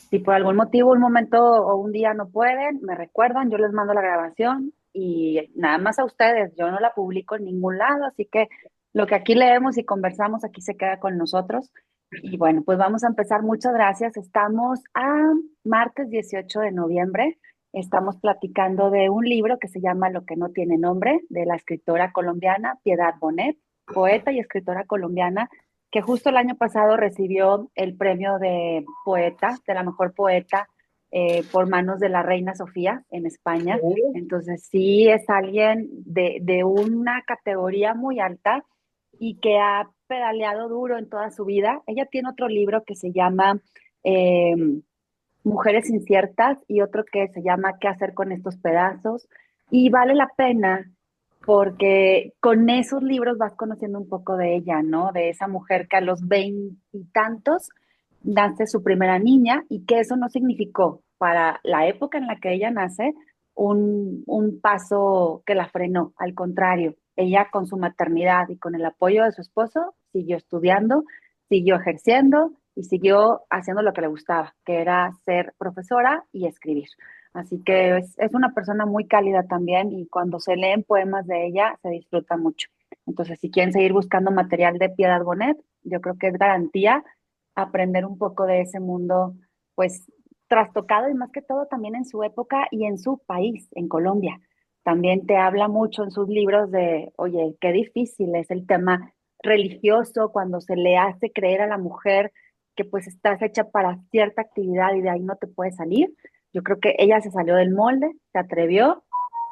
Si por algún motivo, un momento o un día no pueden, me recuerdan, yo les mando la grabación y nada más a ustedes, yo no la publico en ningún lado, así que lo que aquí leemos y conversamos aquí se queda con nosotros. Y bueno, pues vamos a empezar. Muchas gracias. Estamos a martes 18 de noviembre. Estamos platicando de un libro que se llama Lo que no tiene nombre, de la escritora colombiana Piedad Bonet, poeta y escritora colombiana que justo el año pasado recibió el premio de poeta, de la mejor poeta, por manos de la reina Sofía en España. Oh, Entonces sí es alguien de una categoría muy alta y que ha pedaleado duro en toda su vida. Ella tiene otro libro que se llama eh, Mujeres Inciertas y otro que se llama ¿Qué hacer con estos pedazos? Y vale la pena porque con esos libros vas conociendo un poco de ella, ¿no? De esa mujer que a los veintitantos nace su primera niña y que eso no significó para la época en la que ella nace un paso que la frenó. Al contrario, ella con su maternidad y con el apoyo de su esposo siguió estudiando, siguió ejerciendo y siguió haciendo lo que le gustaba, que era ser profesora y escribir. Así que es una persona muy cálida también y cuando se leen poemas de ella se disfruta mucho. Entonces, si quieren seguir buscando material de Piedad Bonet, yo creo que es garantía aprender un poco de ese mundo, pues trastocado y más que todo también en su época y en su país, en Colombia. También te habla mucho en sus libros de, oye, qué difícil es el tema religioso cuando se le hace creer a la mujer que pues estás hecha para cierta actividad y de ahí no te puedes salir. Yo creo que ella se salió del molde, se atrevió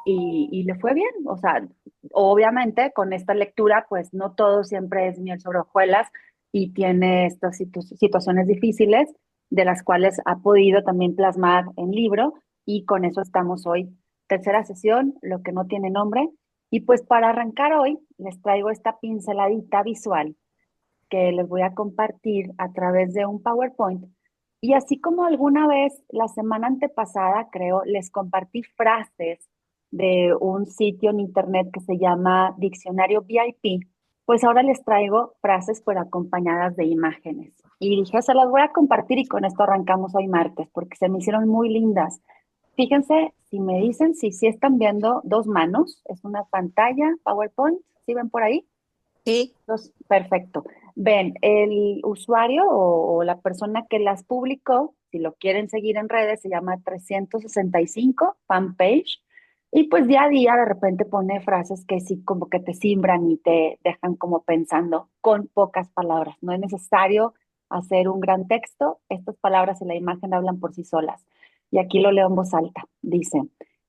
y le fue bien. O sea, obviamente con esta lectura, pues no todo siempre es miel sobre hojuelas y tiene estas situaciones difíciles de las cuales ha podido también plasmar en libro y con eso estamos hoy. Tercera sesión, lo que no tiene nombre. Y pues para arrancar hoy, les traigo esta pinceladita visual que les voy a compartir a través de un PowerPoint. Y así como alguna vez, la semana antepasada, creo, les compartí frases de un sitio en internet que se llama Diccionario VIP, pues ahora les traigo frases pero acompañadas de imágenes. Y dije, se las voy a compartir y con esto arrancamos hoy martes, porque se me hicieron muy lindas. Fíjense, si me dicen si sí están viendo dos manos, es una pantalla PowerPoint, ¿sí ven por ahí? sí. Perfecto. Ven, el usuario o la persona que las publicó, si lo quieren seguir en redes, se llama 365 fanpage. Y pues día a día de repente pone frases que sí como que te simbran y te dejan como pensando con pocas palabras. No es necesario hacer un gran texto. Estas palabras y la imagen hablan por sí solas. Y aquí lo leo en voz alta. Dice,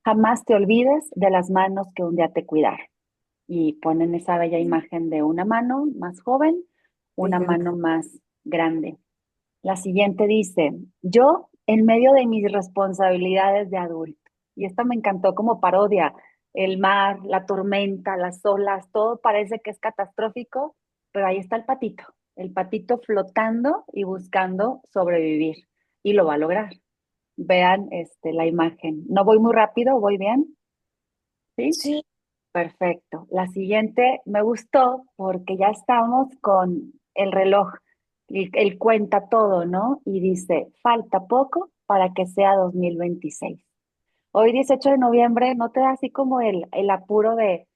jamás te olvides de las manos que un día te cuidaron y ponen esa bella imagen de una mano más joven, una Sí, mano más grande. La siguiente dice, yo en medio de mis responsabilidades de adulto. Y esta me encantó como parodia. El mar, la tormenta, las olas, todo parece que es catastrófico, pero ahí está el patito flotando y buscando sobrevivir. Y lo va a lograr. Vean la imagen. No voy muy rápido, voy bien, ¿sí? sí. Perfecto. La siguiente me gustó porque ya estamos con el reloj, el cuenta todo, ¿no? Y dice, falta poco para que sea 2026. Hoy 18 de noviembre, ¿no te da así como el apuro de,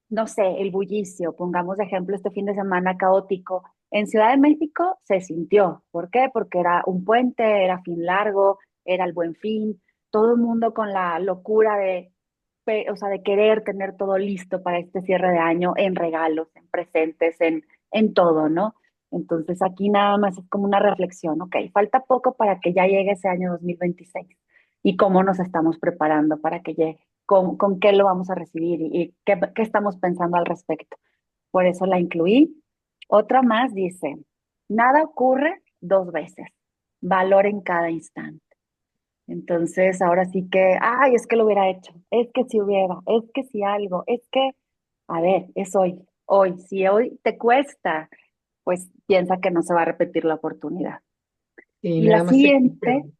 no sé, el bullicio? Pongamos de ejemplo este fin de semana caótico. En Ciudad de México se sintió. ¿Por qué? Porque era un puente, era fin largo, era el Buen Fin, todo el mundo con la locura de o sea, de querer tener todo listo para este cierre de año en regalos, en presentes, en todo, ¿no? Entonces aquí nada más es como una reflexión, ok, falta poco para que ya llegue ese año 2026 y cómo nos estamos preparando para que llegue, con qué lo vamos a recibir y qué estamos pensando al respecto. Por eso la incluí. Otra más dice, nada ocurre dos veces, valoren cada instante. Entonces, ahora sí que, ay, es que lo hubiera hecho, es que si hubiera, es que si algo, es que, a ver, es hoy, hoy, si hoy te cuesta, pues piensa que no se va a repetir la oportunidad. Y Y la nada más existe siguiente, hoy.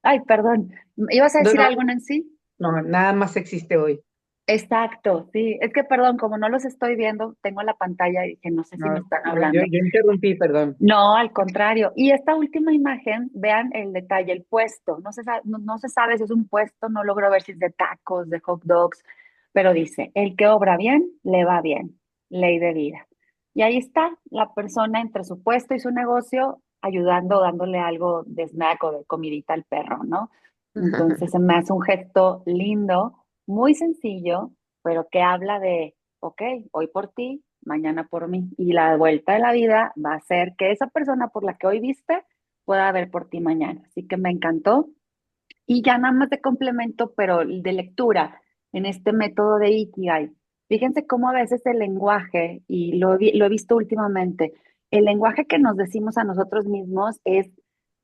ay, perdón, ¿ibas a No, decir no, algo, Nancy? no, nada más existe hoy. Exacto, sí. Es que, perdón, como no los estoy viendo, tengo la pantalla y dije, no sé si No, me están no, yo, hablando. yo interrumpí, perdón. No, al contrario. Y esta última imagen, vean el detalle, el puesto. No se sabe si es un puesto, no logro ver si es de tacos, de hot dogs, pero dice, el que obra bien, le va bien. Ley de vida. Y ahí está la persona entre su puesto y su negocio, ayudando, dándole algo de snack o de comidita al perro, ¿no? Entonces se me hace un gesto lindo, muy sencillo, pero que habla de, ok, hoy por ti, mañana por mí. Y la vuelta de la vida va a ser que esa persona por la que hoy viste pueda ver por ti mañana. Así que me encantó. Y ya nada más de complemento, pero de lectura en este método de Ikigai. Fíjense cómo a veces el lenguaje, y lo he visto últimamente, el lenguaje que nos decimos a nosotros mismos es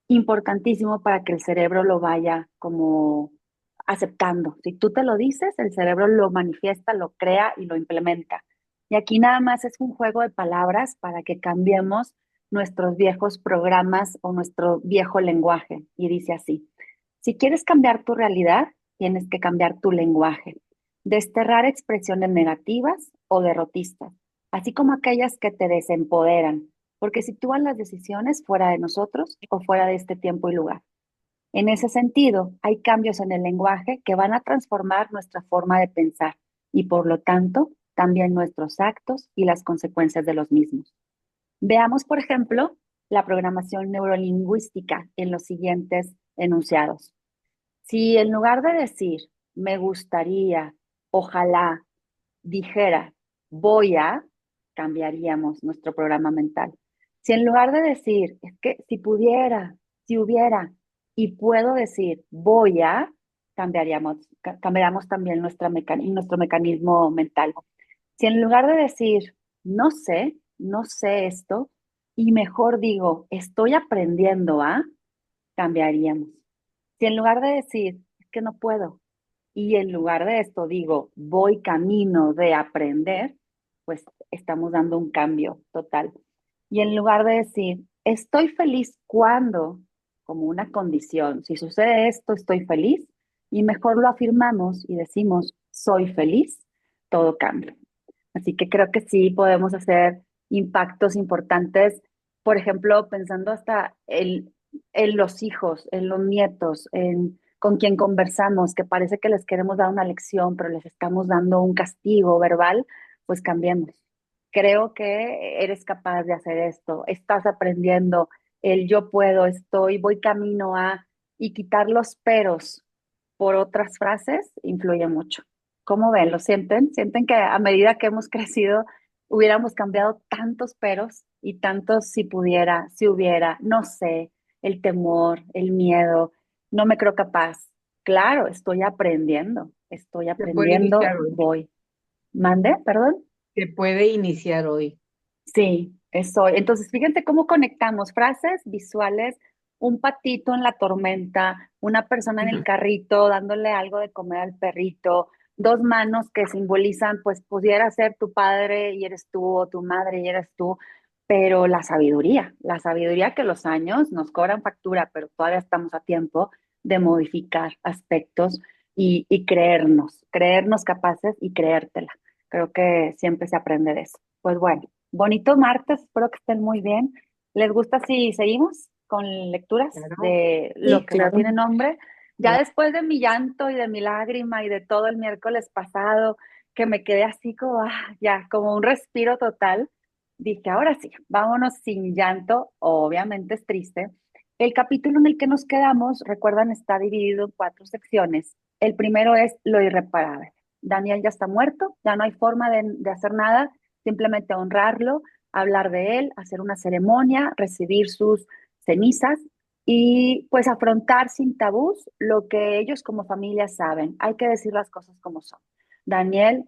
importantísimo para que el cerebro lo vaya como aceptando. Si tú te lo dices, el cerebro lo manifiesta, lo crea y lo implementa. Y aquí nada más es un juego de palabras para que cambiemos nuestros viejos programas o nuestro viejo lenguaje. Y dice así, si quieres cambiar tu realidad, tienes que cambiar tu lenguaje. Desterrar expresiones negativas o derrotistas, así como aquellas que te desempoderan, porque sitúan las decisiones fuera de nosotros o fuera de este tiempo y lugar. En ese sentido, hay cambios en el lenguaje que van a transformar nuestra forma de pensar y, por lo tanto, también nuestros actos y las consecuencias de los mismos. Veamos, por ejemplo, la programación neurolingüística en los siguientes enunciados. Si en lugar de decir me gustaría, ojalá, dijera voy a, cambiaríamos nuestro programa mental. Si en lugar de decir es que si pudiera, si hubiera, y puedo decir voy a, cambiaríamos también nuestro mecanismo mental. Si en lugar de decir no sé esto, y mejor digo estoy aprendiendo a, cambiaríamos. Si en lugar de decir, es que no puedo, y en lugar de esto digo, voy camino de aprender, pues estamos dando un cambio total. Y en lugar de decir, estoy feliz cuando, como una condición, si sucede esto, estoy feliz, y mejor lo afirmamos y decimos, soy feliz, todo cambia. Así que creo que sí podemos hacer impactos importantes, por ejemplo, pensando hasta en los hijos, en los nietos, en con quien conversamos, que parece que les queremos dar una lección, pero les estamos dando un castigo verbal, pues cambiemos. Creo que eres capaz de hacer esto, estás aprendiendo, el yo puedo, estoy, voy camino a, y quitar los peros por otras frases influye mucho. ¿Cómo ven? ¿Lo sienten? ¿Sienten que a medida que hemos crecido hubiéramos cambiado tantos peros y tantos si pudiera, si hubiera, no sé, el temor, el miedo, no me creo capaz? Claro, estoy Se puede iniciar aprendiendo, hoy. voy. ¿Mande? ¿Perdón? Se puede iniciar hoy. Sí, eso. Entonces, fíjense cómo conectamos frases visuales, un patito en la tormenta, una persona en el carrito dándole algo de comer al perrito, dos manos que simbolizan, pues pudiera ser tu padre y eres tú, o tu madre y eres tú, pero la sabiduría que los años nos cobran factura, pero todavía estamos a tiempo de modificar aspectos y creernos capaces y creértela. Creo que siempre se aprende de eso. Pues bueno. Bonito martes, espero que estén muy bien. ¿Les gusta si seguimos con lecturas Claro. de Sí, lo que no claro. tiene nombre? Ya Claro. después de mi llanto y de mi lágrima y de todo el miércoles pasado, que me quedé así como, ya, como un respiro total, dije, ahora sí, vámonos sin llanto, obviamente es triste. El capítulo en el que nos quedamos, recuerdan, está dividido en cuatro secciones. El primero es lo irreparable. Daniel ya está muerto, ya no hay forma de hacer nada, simplemente honrarlo, hablar de él, hacer una ceremonia, recibir sus cenizas y pues afrontar sin tabús lo que ellos como familia saben. Hay que decir las cosas como son. Daniel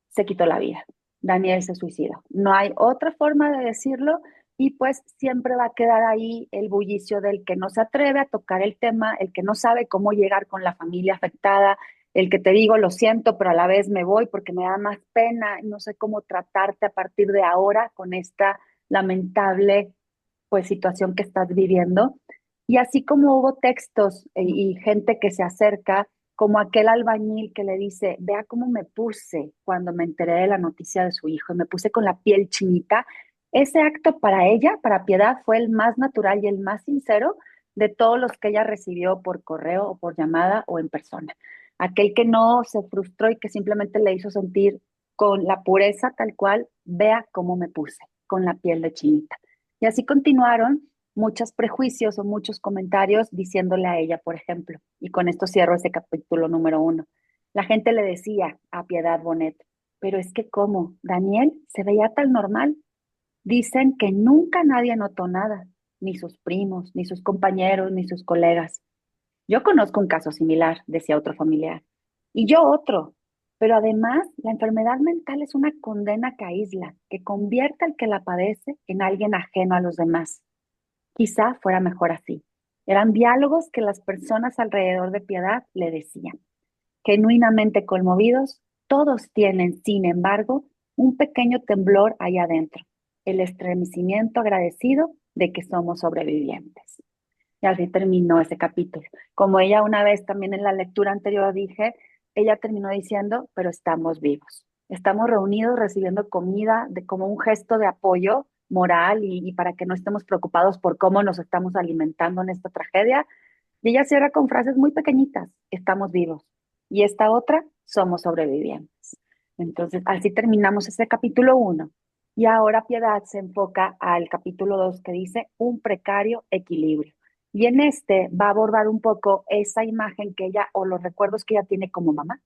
se quitó la vida, Daniel se suicidó. No hay otra forma de decirlo y pues siempre va a quedar ahí el bullicio del que no se atreve a tocar el tema, el que no sabe cómo llegar con la familia afectada, el que te digo lo siento, pero a la vez me voy porque me da más pena, no sé cómo tratarte a partir de ahora con esta lamentable pues situación que estás viviendo. Y así como hubo textos y gente que se acerca como aquel albañil que le dice, vea cómo me puse cuando me enteré de la noticia de su hijo y me puse con la piel chinita. Ese acto para ella, para Piedad, fue el más natural y el más sincero de todos los que ella recibió por correo o por llamada o en persona. Aquel que no se frustró y que simplemente le hizo sentir con la pureza tal cual, vea cómo me puse, con la piel de chinita. Y así continuaron muchos prejuicios o muchos comentarios diciéndole a ella, por ejemplo, y con esto cierro ese capítulo número 1. La gente le decía a Piedad Bonet, pero es que cómo, Daniel se veía tan normal. Dicen que nunca nadie notó nada, ni sus primos, ni sus compañeros, ni sus colegas. Yo conozco un caso similar, decía otro familiar, y yo otro. Pero además, la enfermedad mental es una condena que aísla, que convierte al que la padece en alguien ajeno a los demás. Quizá fuera mejor así. Eran diálogos que las personas alrededor de Piedad le decían. Genuinamente conmovidos, todos tienen, sin embargo, un pequeño temblor ahí adentro, el estremecimiento agradecido de que somos sobrevivientes. Y así terminó ese capítulo. Como ella una vez también en la lectura anterior dije, ella terminó diciendo, pero estamos vivos. Estamos reunidos recibiendo comida de, como un gesto de apoyo moral y para que no estemos preocupados por cómo nos estamos alimentando en esta tragedia. Y ella cierra con frases muy pequeñitas, estamos vivos. Y esta otra, somos sobrevivientes. Entonces, así terminamos ese capítulo 1. Y ahora Piedad se enfoca al capítulo 2 que dice un precario equilibrio. Y en este va a abordar un poco esa imagen que ella o los recuerdos que ella tiene como mamá.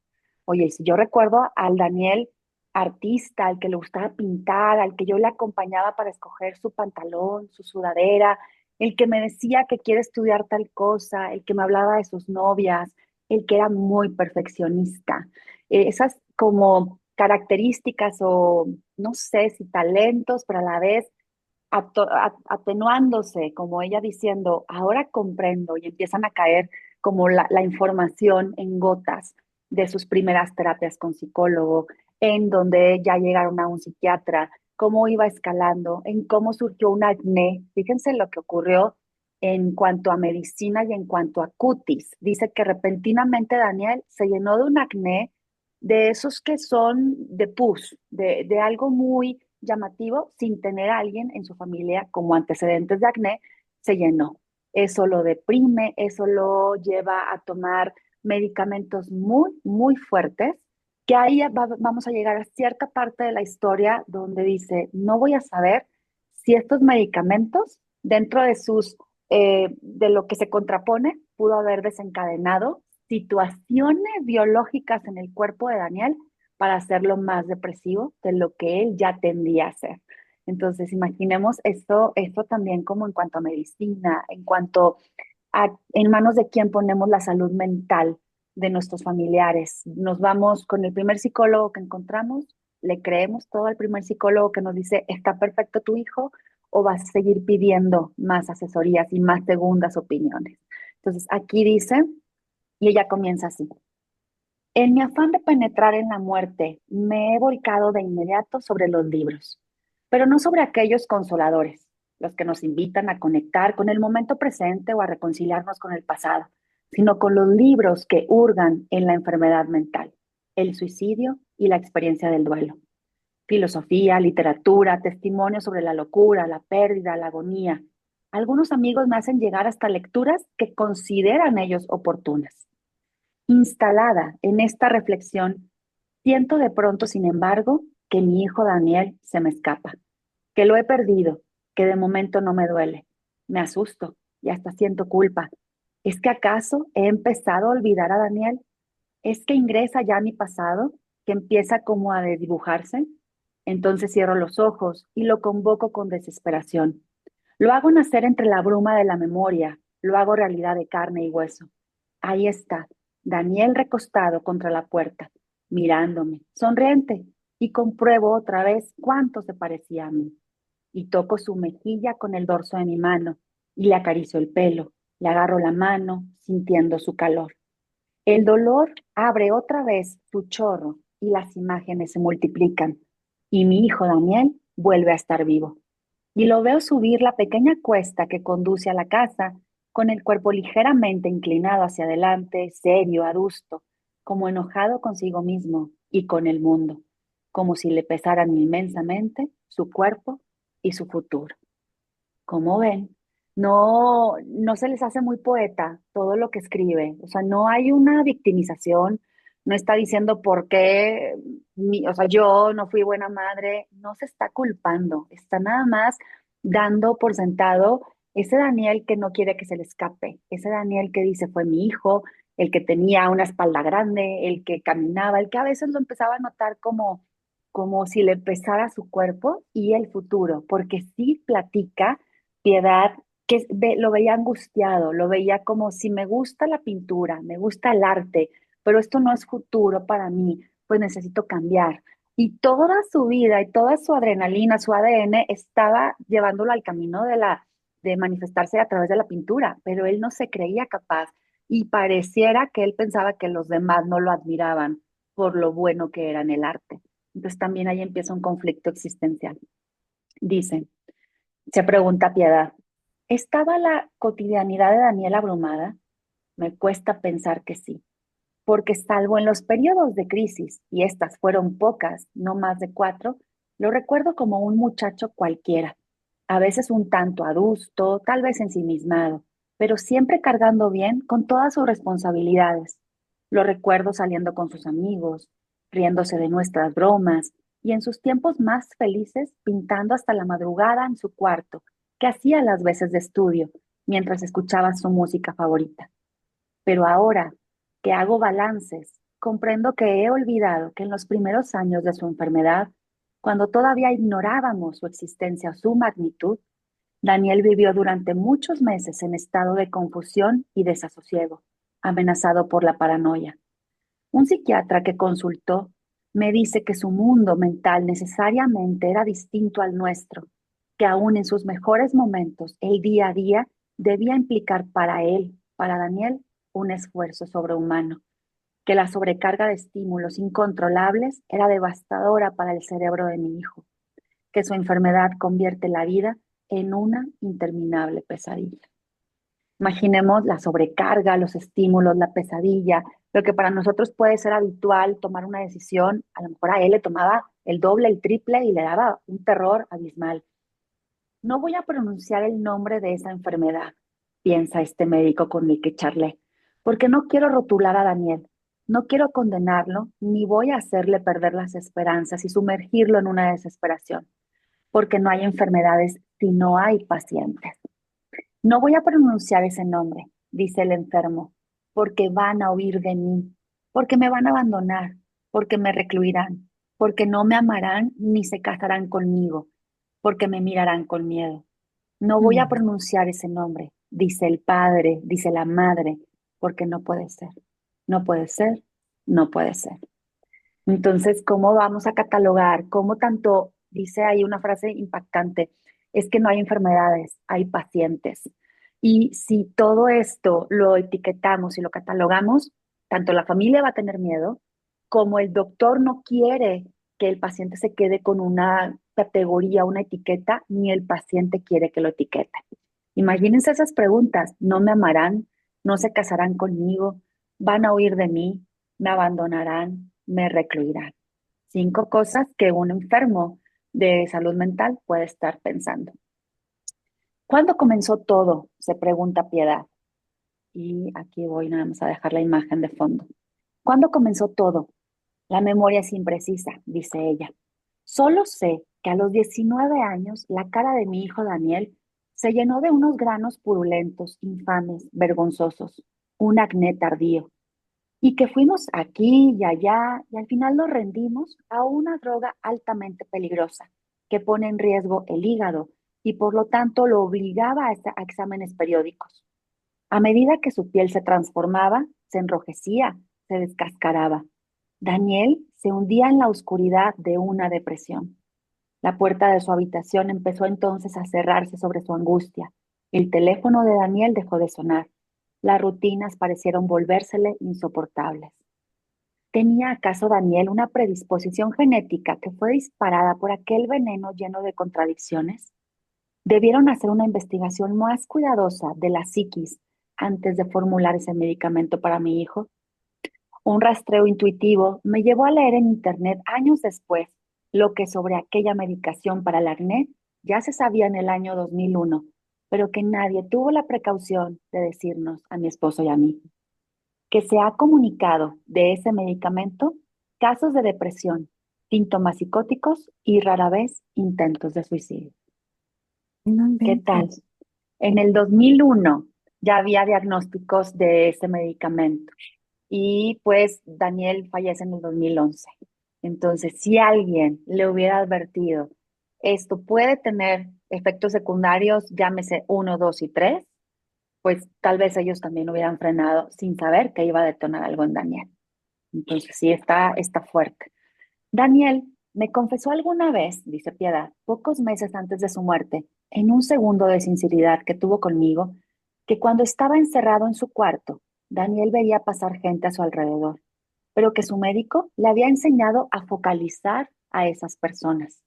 Oye, si yo recuerdo al Daniel artista, al que le gustaba pintar, al que yo le acompañaba para escoger su pantalón, su sudadera, el que me decía que quiere estudiar tal cosa, el que me hablaba de sus novias, el que era muy perfeccionista. Esas como características o no sé si talentos, pero a la vez atenuándose, como ella diciendo, ahora comprendo y empiezan a caer como la información en gotas de sus primeras terapias con psicólogo, en donde ya llegaron a un psiquiatra, cómo iba escalando, en cómo surgió un acné. Fíjense lo que ocurrió en cuanto a medicina y en cuanto a cutis. Dice que repentinamente Daniel se llenó de un acné de esos que son de pus, de algo muy llamativo, sin tener a alguien en su familia como antecedentes de acné, se llenó. Eso lo deprime, eso lo lleva a tomar medicamentos muy, muy fuertes, que ahí vamos a llegar a cierta parte de la historia donde dice, no voy a saber si estos medicamentos, dentro de sus, de lo que se contrapone, pudo haber desencadenado situaciones biológicas en el cuerpo de Daniel para hacerlo más depresivo de lo que él ya tendía a ser. Entonces, imaginemos esto también como en cuanto a medicina, en cuanto a en manos de quién ponemos la salud mental de nuestros familiares. Nos vamos con el primer psicólogo que encontramos, le creemos todo al primer psicólogo que nos dice, está perfecto tu hijo, o vas a seguir pidiendo más asesorías y más segundas opiniones. Entonces, aquí dice, y ella comienza así. En mi afán de penetrar en la muerte, me he volcado de inmediato sobre los libros, pero no sobre aquellos consoladores, los que nos invitan a conectar con el momento presente o a reconciliarnos con el pasado, sino con los libros que hurgan en la enfermedad mental, el suicidio y la experiencia del duelo. Filosofía, literatura, testimonios sobre la locura, la pérdida, la agonía. Algunos amigos me hacen llegar hasta lecturas que consideran ellos oportunas. Instalada en esta reflexión, siento de pronto, sin embargo, que mi hijo Daniel se me escapa, que lo he perdido, que de momento no me duele. Me asusto y hasta siento culpa. ¿Es que acaso he empezado a olvidar a Daniel? ¿Es que ingresa ya mi pasado, que empieza como a desdibujarse? Entonces cierro los ojos y lo convoco con desesperación. Lo hago nacer entre la bruma de la memoria, lo hago realidad de carne y hueso. Ahí está, Daniel recostado contra la puerta, mirándome, sonriente, y compruebo otra vez cuánto se parecía a mí. Y toco su mejilla con el dorso de mi mano, y le acaricio el pelo, le agarro la mano, sintiendo su calor. El dolor abre otra vez su chorro y las imágenes se multiplican, y mi hijo Daniel vuelve a estar vivo y lo veo subir la pequeña cuesta que conduce a la casa con el cuerpo ligeramente inclinado hacia adelante, serio, adusto, como enojado consigo mismo y con el mundo, como si le pesaran inmensamente su cuerpo y su futuro. Como ven, no se les hace muy poeta todo lo que escribe. O sea, no hay una victimización, no está diciendo por qué, o sea, yo no fui buena madre, no se está culpando, está nada más dando por sentado ese Daniel que no quiere que se le escape, ese Daniel que dice fue mi hijo, el que tenía una espalda grande, el que caminaba, el que a veces lo empezaba a notar como si le pesara su cuerpo y el futuro, porque sí platica Piedad, lo veía angustiado, lo veía como si me gusta la pintura, me gusta el arte, pero esto no es futuro para mí, pues necesito cambiar. Y toda su vida y toda su adrenalina, su ADN estaba llevándolo al camino de manifestarse a través de la pintura, pero él no se creía capaz y pareciera que él pensaba que los demás no lo admiraban por lo bueno que era en el arte. Entonces también ahí empieza un conflicto existencial. Dice. Se pregunta Piedad, ¿estaba la cotidianidad de Daniel abrumada? Me cuesta pensar que sí, porque salvo en los periodos de crisis, y estas fueron pocas, no más de 4, lo recuerdo como un muchacho cualquiera, a veces un tanto adusto, tal vez ensimismado, pero siempre cargando bien con todas sus responsabilidades. Lo recuerdo saliendo con sus amigos, riéndose de nuestras bromas, y en sus tiempos más felices pintando hasta la madrugada en su cuarto, que hacía las veces de estudio, mientras escuchaba su música favorita. Pero ahora que hago balances, comprendo que he olvidado que en los primeros años de su enfermedad, cuando todavía ignorábamos su existencia o su magnitud, Daniel vivió durante muchos meses en estado de confusión y desasosiego, amenazado por la paranoia. Un psiquiatra que consultó me dice que su mundo mental necesariamente era distinto al nuestro, que aún en sus mejores momentos, el día a día debía implicar para él, para Daniel, un esfuerzo sobrehumano, que la sobrecarga de estímulos incontrolables era devastadora para el cerebro de mi hijo, que su enfermedad convierte la vida en una interminable pesadilla. Imaginemos la sobrecarga, los estímulos, la pesadilla, lo que para nosotros puede ser habitual tomar una decisión, a lo mejor a él le tomaba el doble, el triple y le daba un terror abismal. No voy a pronunciar el nombre de esa enfermedad, piensa este médico con el que charlé, porque no quiero rotular a Daniel, no quiero condenarlo, ni voy a hacerle perder las esperanzas y sumergirlo en una desesperación, porque no hay enfermedades si no hay pacientes. No voy a pronunciar ese nombre, dice el enfermo, porque van a huir de mí, porque me van a abandonar, porque me recluirán, porque no me amarán ni se casarán conmigo, porque me mirarán con miedo. No voy a Mm. pronunciar ese nombre, dice el padre, dice la madre, porque no puede ser, no puede ser, no puede ser. Entonces, ¿cómo vamos a catalogar? ¿Cómo tanto, dice ahí una frase impactante, es que no hay enfermedades, hay pacientes? Y si todo esto lo etiquetamos y lo catalogamos, tanto la familia va a tener miedo, como el doctor no quiere que el paciente se quede con una categoría, una etiqueta, ni el paciente quiere que lo etiquete. Imagínense esas preguntas, ¿no me amarán? ¿No se casarán conmigo? ¿Van a huir de mí? ¿Me abandonarán? ¿Me recluirán? 5 cosas que un enfermo de salud mental puede estar pensando. ¿Cuándo comenzó todo? Se pregunta Piedad. Y aquí voy nada más a dejar la imagen de fondo. ¿Cuándo comenzó todo? La memoria es imprecisa, dice ella. Solo sé que a los 19 años la cara de mi hijo Daniel se llenó de unos granos purulentos, infames, vergonzosos, un acné tardío, y que fuimos aquí y allá y al final nos rendimos a una droga altamente peligrosa que pone en riesgo el hígado y por lo tanto lo obligaba a exámenes periódicos. A medida que su piel se transformaba, se enrojecía, se descascaraba. Daniel se hundía en la oscuridad de una depresión. La puerta de su habitación empezó entonces a cerrarse sobre su angustia. El teléfono de Daniel dejó de sonar. Las rutinas parecieron volvérsele insoportables. ¿Tenía acaso Daniel una predisposición genética que fue disparada por aquel veneno lleno de contradicciones? Debieron hacer una investigación más cuidadosa de la psiquis antes de formular ese medicamento para mi hijo. Un rastreo intuitivo me llevó a leer en internet años después lo que sobre aquella medicación para el acné ya se sabía en el año 2001, pero que nadie tuvo la precaución de decirnos a mi esposo y a mí, que se ha comunicado de ese medicamento casos de depresión, síntomas psicóticos y rara vez intentos de suicidio. No ¿Qué tal? inventes. En el 2001 ya había diagnósticos de ese medicamento y pues Daniel fallece en el 2011. Entonces, si alguien le hubiera advertido, esto puede tener efectos secundarios, llámese uno, 2 y 3, pues tal vez ellos también hubieran frenado sin saber que iba a detonar algo en Daniel. Entonces, sí, está fuerte. Daniel me confesó alguna vez, dice Piedad, pocos meses antes de su muerte, en un segundo de sinceridad que tuvo conmigo, que cuando estaba encerrado en su cuarto, Daniel veía pasar gente a su alrededor, pero que su médico le había enseñado a focalizar a esas personas.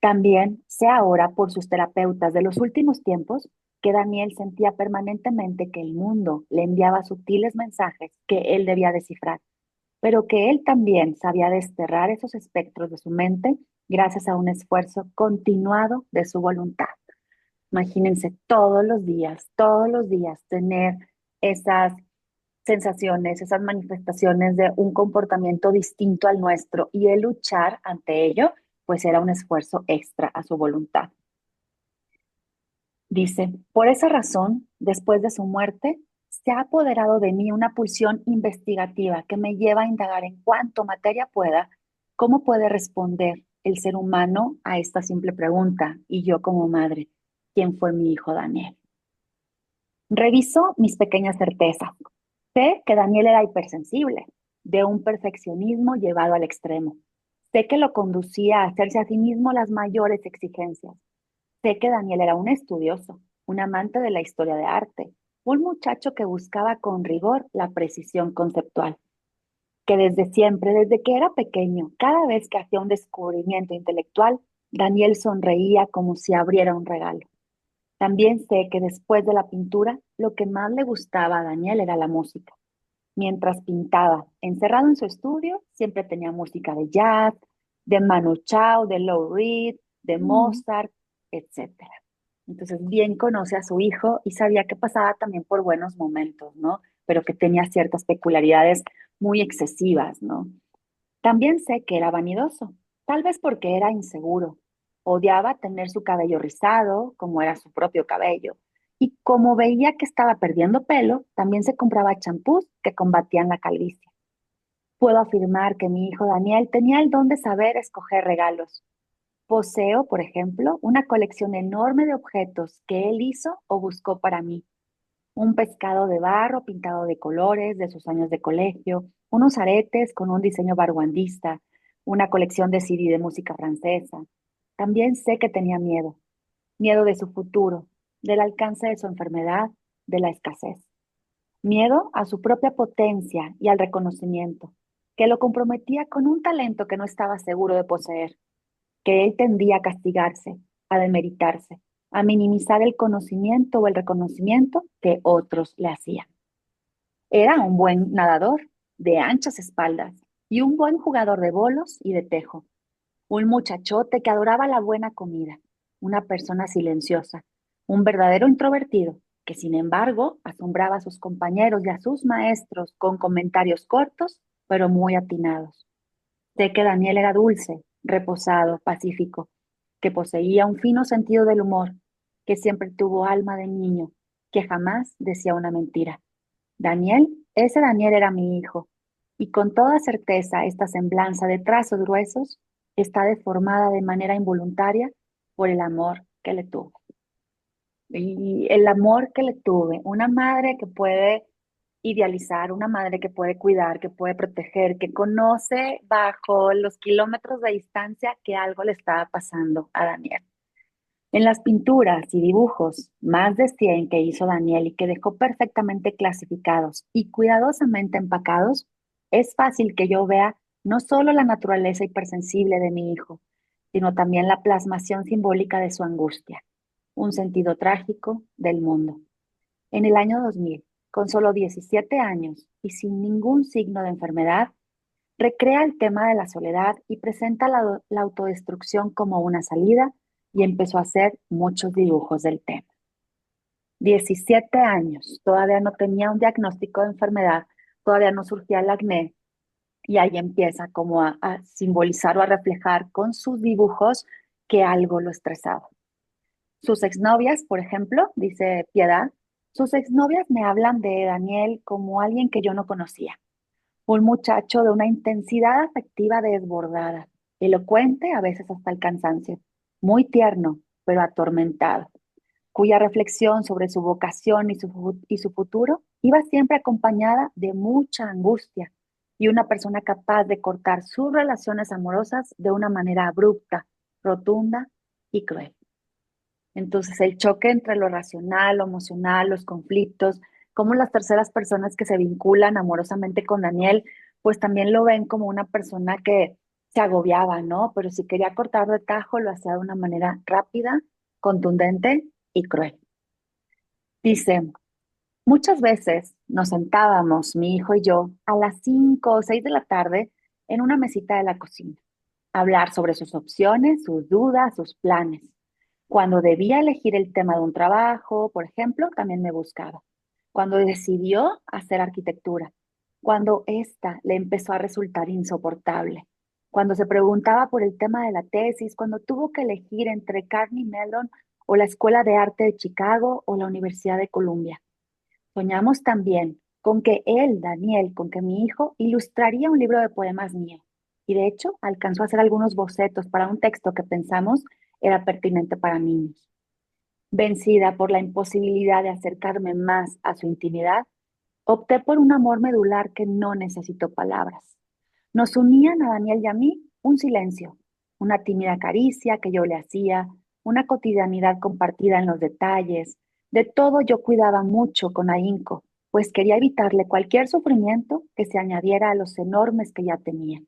También sé ahora por sus terapeutas de los últimos tiempos que Daniel sentía permanentemente que el mundo le enviaba sutiles mensajes que él debía descifrar, pero que él también sabía desterrar esos espectros de su mente gracias a un esfuerzo continuado de su voluntad. Imagínense todos los días tener esas sensaciones, esas manifestaciones de un comportamiento distinto al nuestro y el luchar ante ello, pues era un esfuerzo extra a su voluntad. Dice, por esa razón, después de su muerte, se ha apoderado de mí una pulsión investigativa que me lleva a indagar en cuanto materia pueda cómo puede responder el ser humano a esta simple pregunta y yo como madre, ¿quién fue mi hijo Daniel? Reviso mis pequeñas certezas. Sé que Daniel era hipersensible, de un perfeccionismo llevado al extremo. Sé que lo conducía a hacerse a sí mismo las mayores exigencias. Sé que Daniel era un estudioso, un amante de la historia de arte, un muchacho que buscaba con rigor la precisión conceptual, que desde siempre, desde que era pequeño, cada vez que hacía un descubrimiento intelectual, Daniel sonreía como si abriera un regalo. También sé que después de la pintura, lo que más le gustaba a Daniel era la música. Mientras pintaba, encerrado en su estudio, siempre tenía música de jazz, de Manu Chao, de Lou Reed, de Mm. Mozart, etcétera. Entonces, bien conoce a su hijo y sabía que pasaba también por buenos momentos, ¿no? Pero que tenía ciertas peculiaridades muy excesivas, ¿no? También sé que era vanidoso, tal vez porque era inseguro. Odiaba tener su cabello rizado, como era su propio cabello. Y como veía que estaba perdiendo pelo, también se compraba champús que combatían la calvicie. Puedo afirmar que mi hijo Daniel tenía el don de saber escoger regalos. Poseo, por ejemplo, una colección enorme de objetos que él hizo o buscó para mí. Un pescado de barro pintado de colores de sus años de colegio, unos aretes con un diseño barguandista, una colección de CD de música francesa. También sé que tenía miedo, miedo de su futuro, del alcance de su enfermedad, de la escasez. Miedo a su propia potencia y al reconocimiento, que lo comprometía con un talento que no estaba seguro de poseer, que él tendía a castigarse, a demeritarse, a minimizar el conocimiento o el reconocimiento que otros le hacían. Era un buen nadador, de anchas espaldas, y un buen jugador de bolos y de tejo. Un muchachote que adoraba la buena comida, una persona silenciosa, un verdadero introvertido, que sin embargo asombraba a sus compañeros y a sus maestros con comentarios cortos, pero muy atinados. Sé que Daniel era dulce, reposado, pacífico, que poseía un fino sentido del humor, que siempre tuvo alma de niño, que jamás decía una mentira. Daniel, ese Daniel era mi hijo, y con toda certeza esta semblanza de trazos gruesos está deformada de manera involuntaria por el amor que le tuve. Y el amor que le tuve, una madre que puede idealizar, una madre que puede cuidar, que puede proteger, que conoce bajo los kilómetros de distancia que algo le estaba pasando a Daniel. En las pinturas y dibujos, más de 100 que hizo Daniel y que dejó perfectamente clasificados y cuidadosamente empacados, es fácil que yo vea no solo la naturaleza hipersensible de mi hijo, sino también la plasmación simbólica de su angustia, un sentido trágico del mundo. En el año 2000, con solo 17 años y sin ningún signo de enfermedad, recrea el tema de la soledad y presenta la autodestrucción como una salida y empezó a hacer muchos dibujos del tema. 17 años, todavía no tenía un diagnóstico de enfermedad, todavía no surgía el acné y ahí empieza como a simbolizar o a reflejar con sus dibujos que algo lo estresaba. Sus exnovias, por ejemplo, dice Piedad, sus exnovias me hablan de Daniel como alguien que yo no conocía, un muchacho de una intensidad afectiva desbordada, elocuente a veces hasta el cansancio, muy tierno, pero atormentado, cuya reflexión sobre su vocación y su futuro iba siempre acompañada de mucha angustia y una persona capaz de cortar sus relaciones amorosas de una manera abrupta, rotunda y cruel. Entonces, el choque entre lo racional, lo emocional, los conflictos, como las terceras personas que se vinculan amorosamente con Daniel, pues también lo ven como una persona que se agobiaba, ¿no? Pero si quería cortar de tajo, lo hacía de una manera rápida, contundente y cruel. Dice, muchas veces nos sentábamos, mi hijo y yo, a las 5 o 6 de la tarde en una mesita de la cocina, a hablar sobre sus opciones, sus dudas, sus planes. Cuando debía elegir el tema de un trabajo, por ejemplo, también me buscaba. Cuando decidió hacer arquitectura, cuando ésta le empezó a resultar insoportable, cuando se preguntaba por el tema de la tesis, cuando tuvo que elegir entre Carnegie Mellon o la Escuela de Arte de Chicago o la Universidad de Columbia. Soñamos también con que él, Daniel, con que mi hijo ilustraría un libro de poemas mío. Y de hecho, alcanzó a hacer algunos bocetos para un texto que pensamos era pertinente para niños. Vencida por la imposibilidad de acercarme más a su intimidad, opté por un amor medular que no necesitó palabras. Nos unían a Daniel y a mí un silencio, una tímida caricia que yo le hacía, una cotidianidad compartida en los detalles. De todo yo cuidaba mucho con ahínco, pues quería evitarle cualquier sufrimiento que se añadiera a los enormes que ya tenía.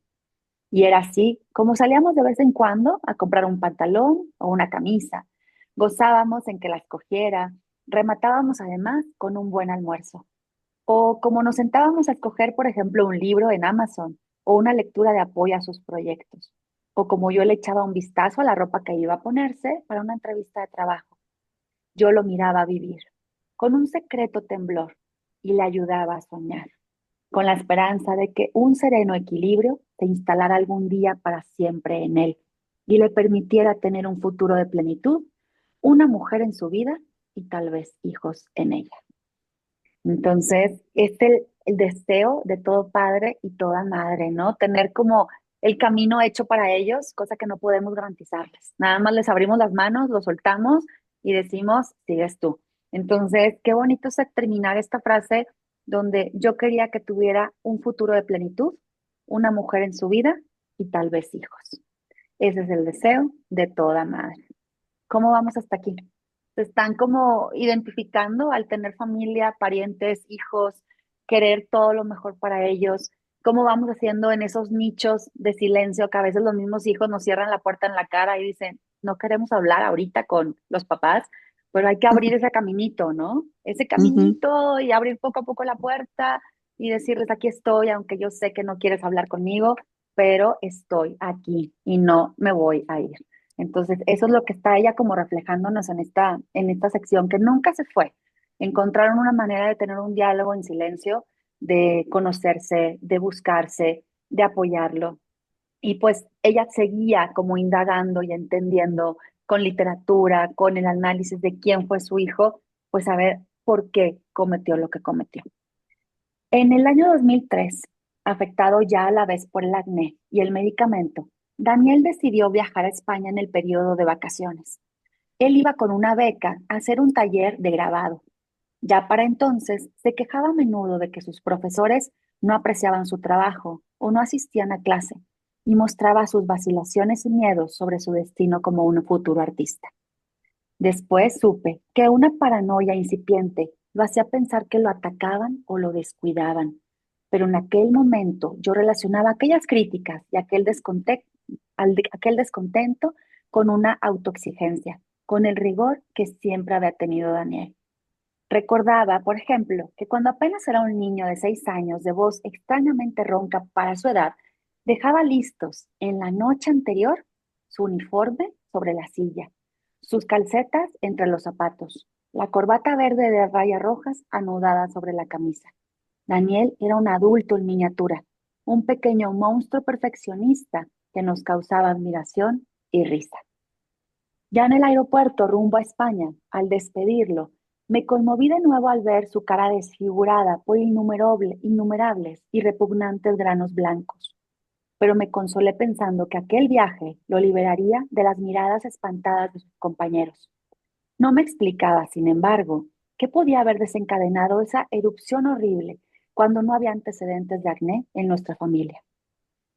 Y era así como salíamos de vez en cuando a comprar un pantalón o una camisa. Gozábamos en que la escogiera, rematábamos además con un buen almuerzo. O como nos sentábamos a escoger, por ejemplo, un libro en Amazon o una lectura de apoyo a sus proyectos. O como yo le echaba un vistazo a la ropa que iba a ponerse para una entrevista de trabajo. Yo lo miraba vivir con un secreto temblor y le ayudaba a soñar, con la esperanza de que un sereno equilibrio se instalara algún día para siempre en él y le permitiera tener un futuro de plenitud, una mujer en su vida y tal vez hijos en ella. Entonces, es el deseo de todo padre y toda madre, ¿no? Tener como el camino hecho para ellos, cosa que no podemos garantizarles. Nada más les abrimos las manos, los soltamos y decimos, sigues tú. Entonces, qué bonito es terminar esta frase donde yo quería que tuviera un futuro de plenitud, una mujer en su vida y tal vez hijos. Ese es el deseo de toda madre. ¿Cómo vamos hasta aquí? Se están como identificando al tener familia, parientes, hijos, querer todo lo mejor para ellos. ¿Cómo vamos haciendo en esos nichos de silencio que a veces los mismos hijos nos cierran la puerta en la cara y dicen, no queremos hablar ahorita con los papás, pero hay que abrir ese caminito, ¿no? Ese Ujú. caminito y abrir poco a poco la puerta y decirles, aquí estoy, aunque yo sé que no quieres hablar conmigo, pero estoy aquí y no me voy a ir. Entonces, eso es lo que está ella como reflejándonos en esta sección, que nunca se fue. Encontraron una manera de tener un diálogo en silencio, de conocerse, de buscarse, de apoyarlo. Y pues ella seguía como indagando y entendiendo con literatura, con el análisis de quién fue su hijo, pues a ver por qué cometió lo que cometió. En el año 2003, afectado ya a la vez por el acné y el medicamento, Daniel decidió viajar a España en el periodo de vacaciones. Él iba con una beca a hacer un taller de grabado. Ya para entonces se quejaba a menudo de que sus profesores no apreciaban su trabajo o no asistían a clase y mostraba sus vacilaciones y miedos sobre su destino como un futuro artista. Después supe que una paranoia incipiente lo hacía pensar que lo atacaban o lo descuidaban, pero en aquel momento yo relacionaba aquellas críticas y aquel descontento con una autoexigencia, con el rigor que siempre había tenido Daniel. Recordaba, por ejemplo, que cuando apenas era un niño de 6 años de voz extrañamente ronca para su edad, dejaba listos en la noche anterior su uniforme sobre la silla, sus calcetas entre los zapatos, la corbata verde de rayas rojas anudada sobre la camisa. Daniel era un adulto en miniatura, un pequeño monstruo perfeccionista que nos causaba admiración y risa. Ya en el aeropuerto rumbo a España, al despedirlo, me conmoví de nuevo al ver su cara desfigurada por innumerables y repugnantes granos blancos, pero me consolé pensando que aquel viaje lo liberaría de las miradas espantadas de sus compañeros. No me explicaba, sin embargo, qué podía haber desencadenado esa erupción horrible cuando no había antecedentes de acné en nuestra familia.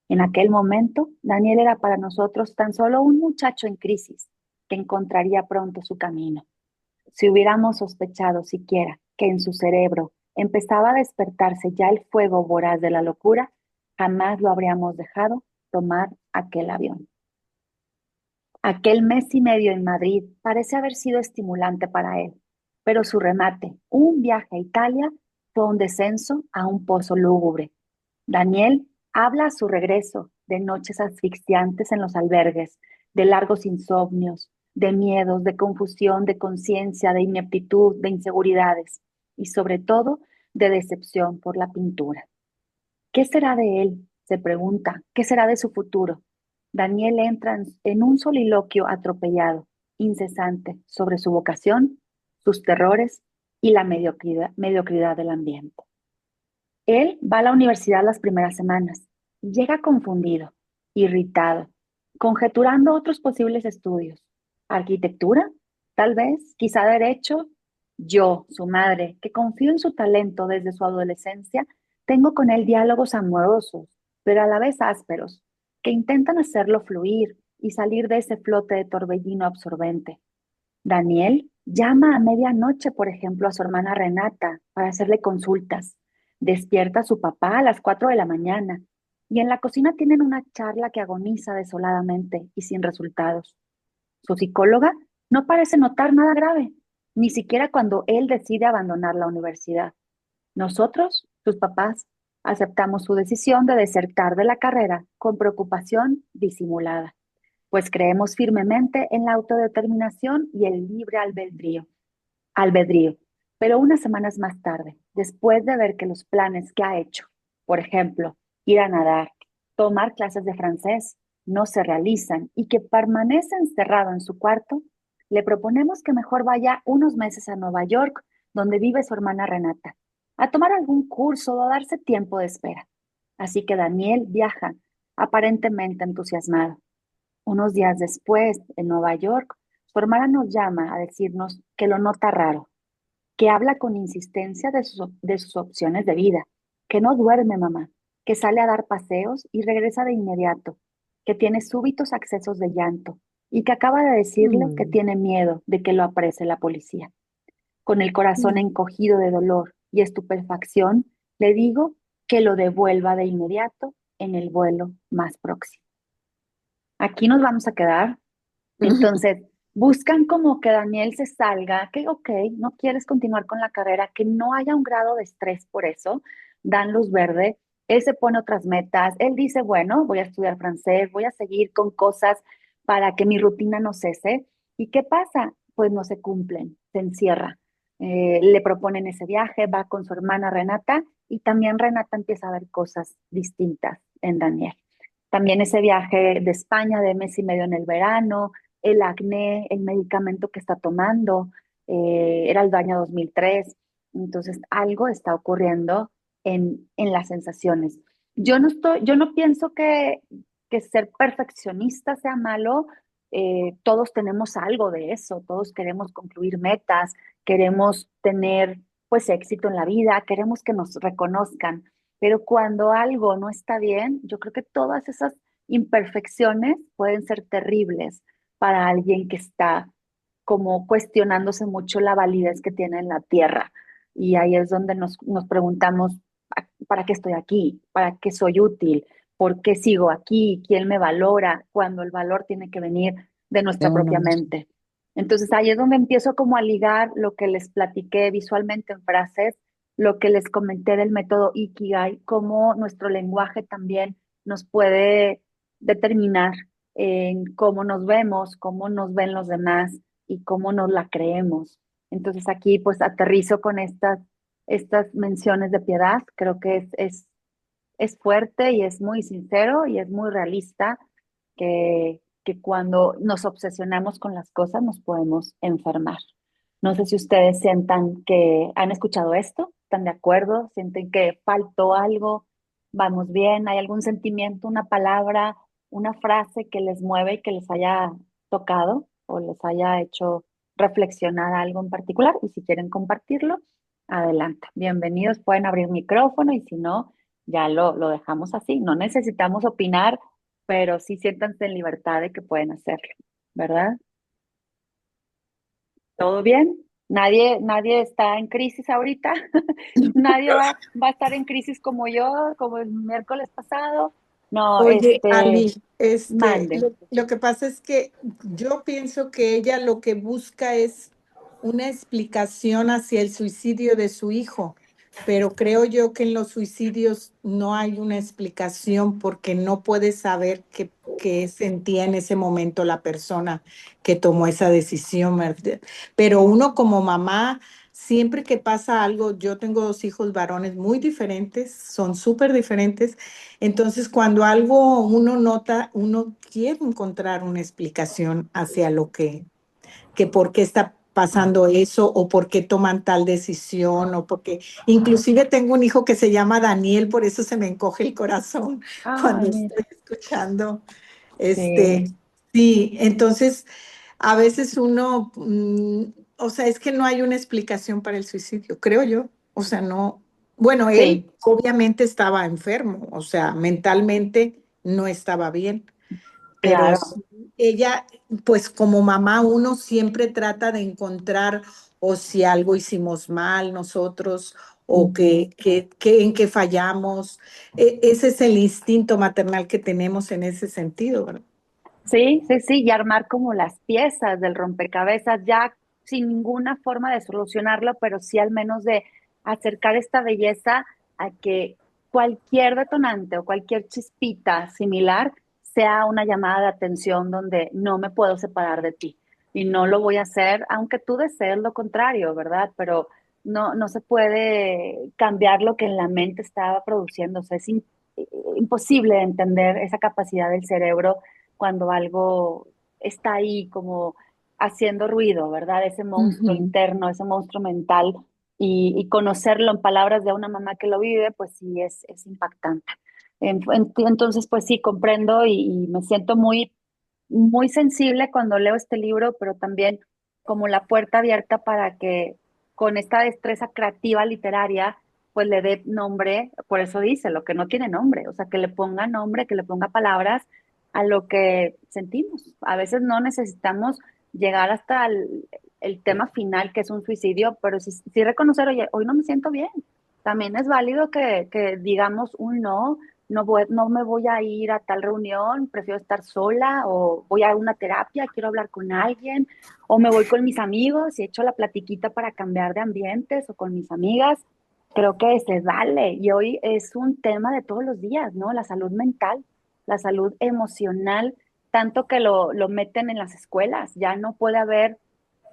En aquel momento, Daniel era para nosotros tan solo un muchacho en crisis que encontraría pronto su camino. Si hubiéramos sospechado siquiera que en su cerebro empezaba a despertarse ya el fuego voraz de la locura, jamás lo habríamos dejado tomar aquel avión. Aquel mes y medio en Madrid parece haber sido estimulante para él, pero su remate, un viaje a Italia, fue un descenso a un pozo lúgubre. Daniel habla a su regreso de noches asfixiantes en los albergues, de largos insomnios, de miedos, de confusión, de conciencia, de ineptitud, de inseguridades y sobre todo de decepción por la pintura. ¿Qué será de él? Se pregunta. ¿Qué será de su futuro? Daniel entra en un soliloquio atropellado, incesante, sobre su vocación, sus terrores y la mediocridad del ambiente. Él va a la universidad las primeras semanas. Llega confundido, irritado, conjeturando otros posibles estudios. ¿Arquitectura? Tal vez, quizá derecho. Yo, su madre, que confío en su talento desde su adolescencia, tengo con él diálogos amorosos, pero a la vez ásperos, que intentan hacerlo fluir y salir de ese flote de torbellino absorbente. Daniel llama a medianoche, por ejemplo, a su hermana Renata para hacerle consultas. Despierta a su papá a las 4 de la mañana y en la cocina tienen una charla que agoniza desoladamente y sin resultados. Su psicóloga no parece notar nada grave, ni siquiera cuando él decide abandonar la universidad. Nosotros, sus papás, aceptamos su decisión de desertar de la carrera con preocupación disimulada pues creemos firmemente en la autodeterminación y el libre albedrío. Pero unas semanas más tarde, después de ver que los planes que ha hecho, por ejemplo, ir a nadar, tomar clases de francés, no se realizan y que permanece encerrado en su cuarto, le proponemos que mejor vaya unos meses a Nueva York, donde vive su hermana Renata, a tomar algún curso o a darse tiempo de espera. Así que Daniel viaja, aparentemente entusiasmado. Unos días después, en Nueva York, su hermana nos llama a decirnos que lo nota raro, que habla con insistencia de sus opciones de vida, que no duerme mamá, que sale a dar paseos y regresa de inmediato, que tiene súbitos accesos de llanto y que acaba de decirle que Mm, tiene miedo de que lo aprese la policía. Con el corazón mm. encogido de dolor y estupefacción, le digo que lo devuelva de inmediato en el vuelo más próximo. Aquí nos vamos a quedar. Entonces, buscan como que Daniel se salga, que ok, no quieres continuar con la carrera, que no haya un grado de estrés por eso, dan luz verde, él se pone otras metas, él dice, bueno, voy a estudiar francés, voy a seguir con cosas para que mi rutina no cese. ¿Y qué pasa? Pues no se cumplen, se encierra. Le proponen ese viaje, va con su hermana Renata y también Renata empieza a ver cosas distintas en Daniel. También ese viaje de España de mes y medio en el verano, el acné, el medicamento que está tomando, era el año 2003. Entonces, algo está ocurriendo en las sensaciones. Yo no pienso que ser perfeccionista sea malo. Todos tenemos algo de eso, todos queremos concluir metas, queremos tener pues éxito en la vida, queremos que nos reconozcan, pero cuando algo no está bien, yo creo que todas esas imperfecciones pueden ser terribles para alguien que está como cuestionándose mucho la validez que tiene en la tierra. Y ahí es donde nos preguntamos, ¿para qué estoy aquí? ¿Para qué soy útil? ¿Por qué sigo aquí? ¿Quién me valora? Cuando el valor tiene que venir de De nuestra uno propia mismo. mente. Entonces ahí es donde empiezo como a ligar lo que les platiqué visualmente en frases, lo que les comenté del método Ikigai, cómo nuestro lenguaje también nos puede determinar en cómo nos vemos, cómo nos ven los demás y cómo nos la creemos. Entonces aquí pues aterrizo con estas menciones de piedad. Creo que es fuerte y es muy sincero y es muy realista que cuando nos obsesionamos con las cosas nos podemos enfermar. No sé si ustedes sientan que han escuchado esto, están de acuerdo, sienten que faltó algo, vamos bien, hay algún sentimiento, una palabra, una frase que les mueve y que les haya tocado o les haya hecho reflexionar algo en particular. Y si quieren compartirlo, adelante. Bienvenidos, pueden abrir micrófono y si no, ya lo dejamos así. No necesitamos opinar, pero sí siéntanse en libertad de que pueden hacerlo, ¿verdad? ¿Todo bien? Nadie está en crisis ahorita. Nadie va a estar en crisis como yo, como el miércoles pasado. No, Oye, Ali, mande. lo que pasa es que yo pienso que ella lo que busca es una explicación hacia el suicidio de su hijo, pero creo yo que en los suicidios no hay una explicación porque no puedes saber qué sentía en ese momento la persona que tomó esa decisión, ¿verdad? Pero uno como mamá, siempre que pasa algo, yo tengo dos hijos varones muy diferentes, son súper diferentes. Entonces, cuando algo uno nota, uno quiere encontrar una explicación hacia lo que por qué está pasando eso o por qué toman tal decisión o porque inclusive tengo un hijo que se llama Daniel, por eso se me encoge el corazón Ay, cuando mira, estoy escuchando sí, sí, entonces a veces uno, o sea, es que no hay una explicación para el suicidio, creo yo. O sea, no, bueno, sí, él obviamente estaba enfermo, o sea, mentalmente no estaba bien, pero claro. sí, ella, pues como mamá, uno siempre trata de encontrar o si algo hicimos mal nosotros o Ujú. en qué fallamos. Ese es el instinto maternal que tenemos en ese sentido, ¿verdad? Sí, sí, sí, y armar como las piezas del rompecabezas, ya sin ninguna forma de solucionarlo, pero sí al menos de acercar esta belleza a que cualquier detonante o cualquier chispita similar sea una llamada de atención donde no me puedo separar de ti y no lo voy a hacer, aunque tú desees lo contrario, ¿verdad? Pero no se puede cambiar lo que en la mente estaba produciéndose. Es imposible de entender esa capacidad del cerebro cuando algo está ahí como haciendo ruido, ¿verdad? Ese monstruo Ujú. interno, ese monstruo mental, y conocerlo en palabras de una mamá que lo vive, pues sí es impactante. Entonces, pues sí, comprendo y me siento muy sensible cuando leo este libro, pero también como la puerta abierta para que con esta destreza creativa literaria, pues le dé nombre, por eso dice, lo que no tiene nombre, o sea, que le ponga nombre, que le ponga palabras a lo que sentimos. A veces no necesitamos llegar hasta el tema final, que es un suicidio, pero sí reconocer, oye, hoy no me siento bien. También es válido que digamos un no, no me voy a ir a tal reunión, prefiero estar sola o voy a una terapia, quiero hablar con alguien o me voy con mis amigos y echo la platiquita para cambiar de ambientes o con mis amigas. Creo que se vale y hoy es un tema de todos los días, ¿no? La salud mental, la salud emocional, tanto que lo meten en las escuelas. Ya no puede haber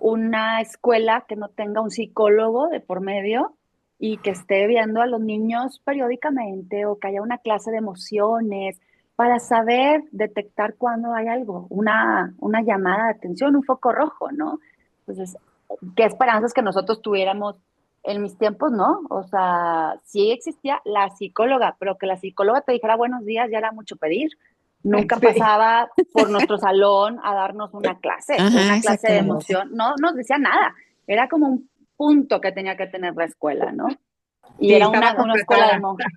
una escuela que no tenga un psicólogo de por medio y que esté viendo a los niños periódicamente o que haya una clase de emociones para saber detectar cuando hay algo, una llamada de atención, un foco rojo, ¿no? Entonces, qué esperanzas que nosotros tuviéramos en mis tiempos, ¿no? O sea, sí existía la psicóloga, pero que la psicóloga te dijera buenos días ya era mucho pedir. Nunca Sí. pasaba por nuestro salón a darnos Ajá, una clase de exactamente. emoción, no nos decía nada. Era como un punto que tenía que tener la escuela, ¿no? Y Sí, era estaba una escuela de contratada, monjas.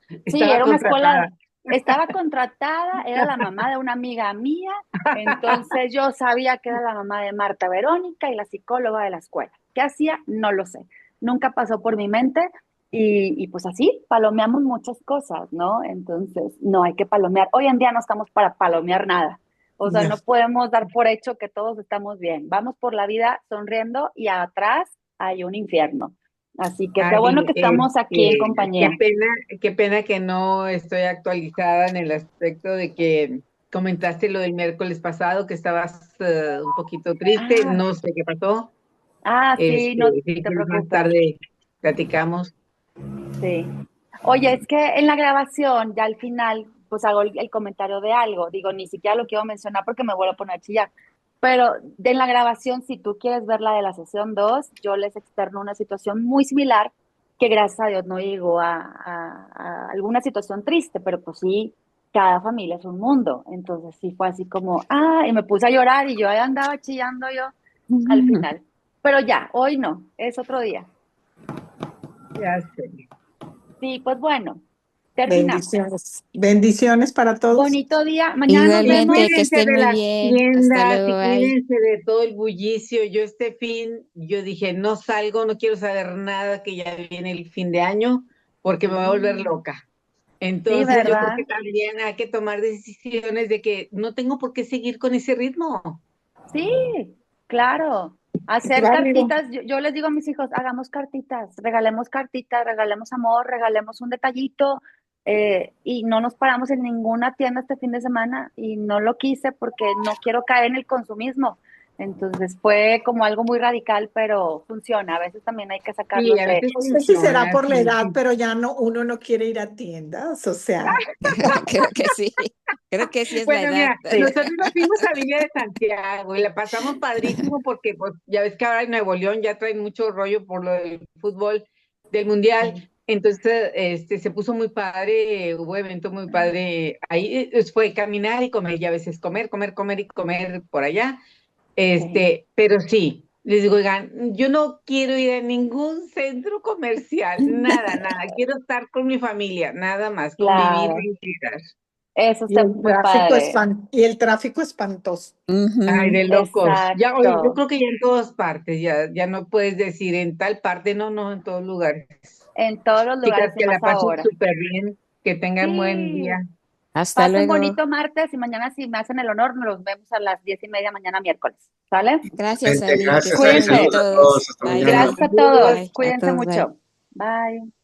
Sí, estaba era una escuela, contratada. estaba contratada, era la mamá de una amiga mía, entonces yo sabía que era la mamá de Marta Verónica y la psicóloga de la escuela. ¿Qué hacía? No lo sé. Nunca pasó por mi mente y pues así, palomeamos muchas cosas, ¿no? Entonces, no hay que palomear. Hoy en día no estamos para palomear nada. O sea, Ya. no podemos dar por hecho que todos estamos bien. Vamos por la vida sonriendo y atrás hay un infierno. Así que qué bueno Ay, que estamos aquí en compañía. qué pena que no estoy actualizada en el aspecto de que comentaste lo del miércoles pasado, que estabas un poquito triste, Ah, no sé qué pasó. sí, no Si te quieres más preocupes. tarde platicamos. Sí. Oye, es que en la grabación, ya al final, pues hago el comentario de algo. Digo, ni siquiera lo quiero mencionar porque me vuelvo a poner a chillar. Pero en la grabación, si tú quieres ver la de la sesión 2, yo les externo una situación muy similar que gracias a Dios no llegó a alguna situación triste, pero pues sí, cada familia es un mundo. Entonces sí fue así como, y me puse a llorar y yo ahí andaba chillando yo al final. Pero ya, hoy no, es otro día. Ya sé. Sí, pues bueno, terminamos. Bendiciones. Bendiciones para todos. Bonito día. Mañana nos Y vemos. Igualmente, que cuídense estén de muy las bien. Hasta tiendas luego, y bye. cuídense de todo el bullicio. Yo este fin, yo dije, no salgo, no quiero saber nada, que ya viene el fin de año, porque me voy a volver Sí, loca. sí, Entonces yo creo ¿verdad? que también hay que tomar decisiones de que no tengo por qué seguir con ese ritmo. Sí, claro. Hacer Válido. cartitas. Yo les digo a mis hijos, hagamos cartitas, regalemos amor, regalemos un detallito. Y no nos paramos en ninguna tienda este fin de semana y no lo quise porque no quiero caer en el consumismo. Entonces fue como algo muy radical, pero funciona. A veces también hay que Sí, sacarnos a de... veces No sé si será funciona, por la sí, edad, sí. pero ya no, uno no quiere ir a tiendas, o sea, Creo que sí. Creo que sí es la Bueno, edad. mira, Sí, nosotros nos fuimos a Villa de Santiago y la pasamos padrísimo porque pues ya ves que ahora en Nuevo León ya traen mucho rollo por lo del fútbol del Mundial. Entonces, se puso muy padre, hubo evento muy padre ahí, fue caminar y comer, y a veces comer y comer por allá. sí, Pero sí, les digo, oigan, yo no quiero ir a ningún centro comercial, nada, quiero estar con mi familia, nada más, convivir claro. y disfrutar. Eso y está el muy tráfico padre. y el tráfico espantoso. Ay, Ujú. de locos. Ya, oye, yo Exacto. creo que ya en todas partes, ya no puedes decir en tal parte, no, en todos lugares. En todos los Chicas, lugares y que la más pasen ahora. súper bien, que tengan buen día. Sí. Hasta Pasa un luego. bonito martes y mañana, si me hacen el honor, nos vemos a las 10:30 mañana miércoles. ¿Sale? Gracias, Gente, Ari. Que gracias, estén Ari. muy bien Cuídense. Saludos a todos. todos. Hasta Bye, mañana. Gracias bye. a todos. Bye. A Cuídense todos, bye. mucho. Bye.